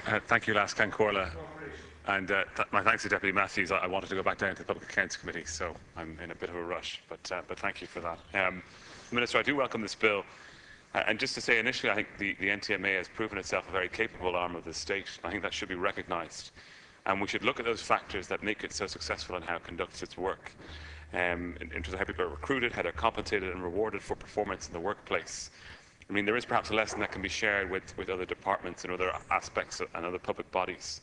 Thank you, Las Cancorla. And my thanks to Deputy Matthews. I wanted to go back down to the Public Accounts Committee, so I'm in a bit of a rush, but thank you for that. Minister, I do welcome this bill. And just to say initially, I think the NTMA has proven itself a very capable arm of the state. I think that should be recognised. And we should look at those factors that make it so successful in how it conducts its work. In terms of how people are recruited, how they're compensated and rewarded for performance in the workplace. I mean, there is perhaps a lesson that can be shared with other departments and other aspects and other public bodies.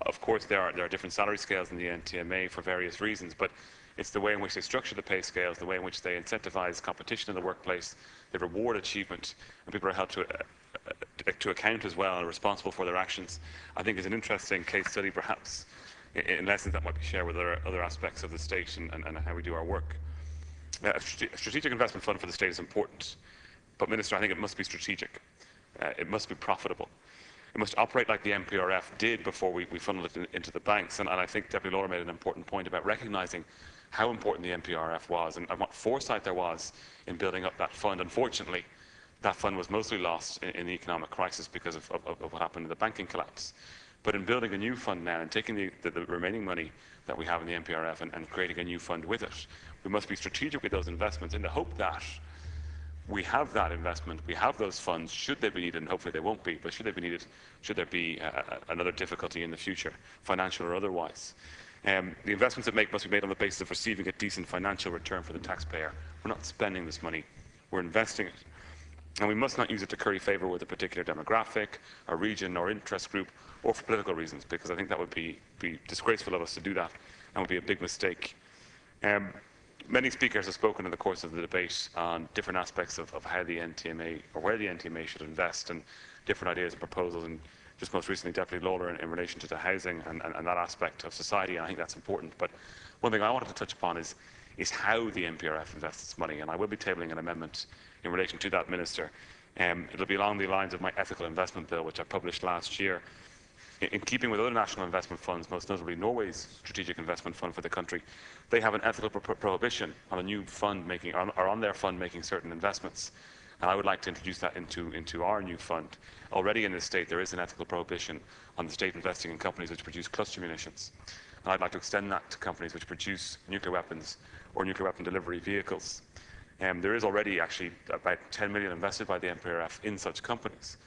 Of course, there are different salary scales in the NTMA for various reasons, but it's the way in which they structure the pay scales, the way in which they incentivise competition in the workplace, they reward achievement, and people are held to account as well and responsible for their actions. I think is an interesting case study, perhaps, in lessons that might be shared with other aspects of the state and how we do our work. A strategic investment fund for the state is important, but, Minister, I think it must be strategic. It must be profitable. It must operate like the MPRF did before we funneled it into the banks. And I think Deputy Laura made an important point about recognising how important the MPRF was and what foresight there was in building up that fund. Unfortunately, that fund was mostly lost in the economic crisis because of what happened in the banking collapse. But in building a new fund now and taking the remaining money that we have in the MPRF and creating a new fund with it, we must be strategic with those investments in the hope that we have that investment, we have those funds, should they be needed, and hopefully they won't be, but should they be needed, should there be another difficulty in the future, financial or otherwise. The investments that must be made on the basis of receiving a decent financial return for the taxpayer. We're not spending this money, we're investing it. And we must not use it to curry favour with a particular demographic, or region, or interest group, or for political reasons, because I think that would be disgraceful of us to do that, and would be a big mistake. Many speakers have spoken in the course of the debate on different aspects of how the NTMA, or where the NTMA should invest, and different ideas and proposals, and just most recently Deputy Lawler in relation to the housing and that aspect of society, and I think that's important. But one thing I wanted to touch upon is how the MPRF invests its money, and I will be tabling an amendment in relation to that, Minister. It'll be along the lines of my ethical investment bill, which I published last year. In keeping with other national investment funds, most notably Norway's strategic investment fund for the country, they have an ethical prohibition on a new fund making, or on their fund making certain investments. And I would like to introduce that into our new fund. Already in this state, there is an ethical prohibition on the state investing in companies which produce cluster munitions. And I'd like to extend that to companies which produce nuclear weapons or nuclear weapon delivery vehicles. There is already actually about 10 million invested by the MPRF in such companies.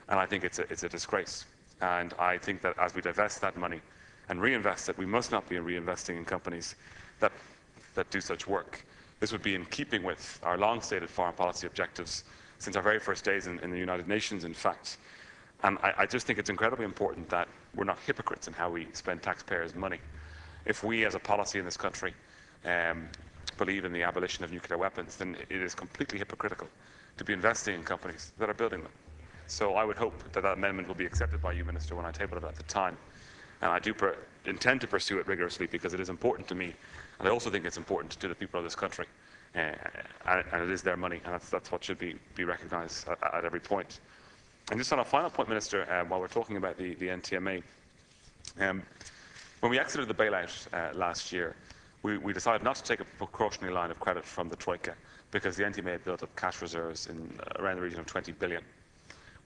And I think it's a disgrace. And I think that as we divest that money and reinvest it, we must not be reinvesting in companies that do such work. This would be in keeping with our long-stated foreign policy objectives since our very first days in the United Nations, in fact. And I just think it's incredibly important that we're not hypocrites in how we spend taxpayers' money. If we, as a policy in this country, believe in the abolition of nuclear weapons, then it is completely hypocritical to be investing in companies that are building them. So I would hope that that amendment will be accepted by you, Minister, when I table it at the time. And I do intend to pursue it rigorously because it is important to me. And I also think it's important to the people of this country. And it is their money, and that's what should be recognised at every point. And just on a final point, Minister, while we're talking about the NTMA, when we exited the bailout last year, we decided not to take a precautionary line of credit from the Troika because the NTMA had built up cash reserves in around the region of 20 billion.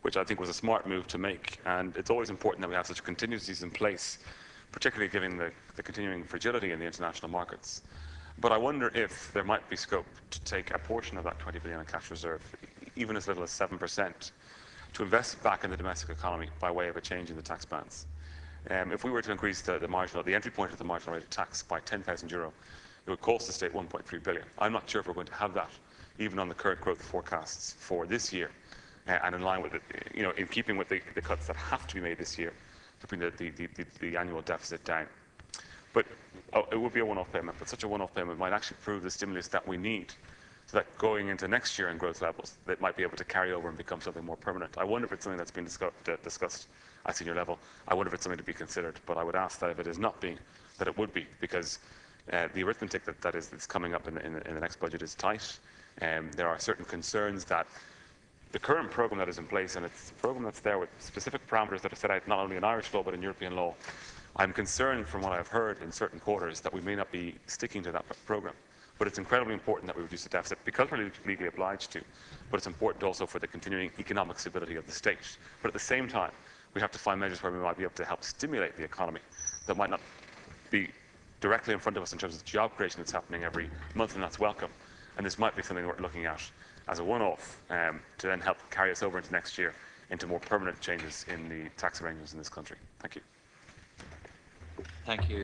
Which I think was a smart move to make. And it's always important that we have such contingencies in place, particularly given the continuing fragility in the international markets. But I wonder if there might be scope to take a portion of that 20 billion in cash reserve, even as little as 7%, to invest back in the domestic economy by way of a change in the tax bands. If we were to increase the entry point of the marginal rate of tax by €10,000, it would cost the state 1.3 billion. I'm not sure if we're going to have that, even on the current growth forecasts for this year. And in line with it, in keeping with the cuts that have to be made this year to bring the annual deficit down. But it would be a one-off payment, but such a one-off payment might actually prove the stimulus that we need so that going into next year in growth levels, that might be able to carry over and become something more permanent. I wonder if it's something that's been discussed at senior level. I wonder if it's something to be considered, but I would ask that if it is not being, that it would be, because the arithmetic that's coming up in the next budget is tight. There are certain concerns that the current programme that is in place, and it's a programme that's there with specific parameters that are set out not only in Irish law but in European law, I'm concerned from what I've heard in certain quarters that we may not be sticking to that programme. But it's incredibly important that we reduce the deficit because we're legally obliged to, but it's important also for the continuing economic stability of the state. But at the same time, we have to find measures where we might be able to help stimulate the economy that might not be directly in front of us in terms of the job creation that's happening every month, and that's welcome. And this might be something we're looking at as a one-off to then help carry us over into next year into more permanent changes in the tax arrangements in this country. Thank you. Thank you.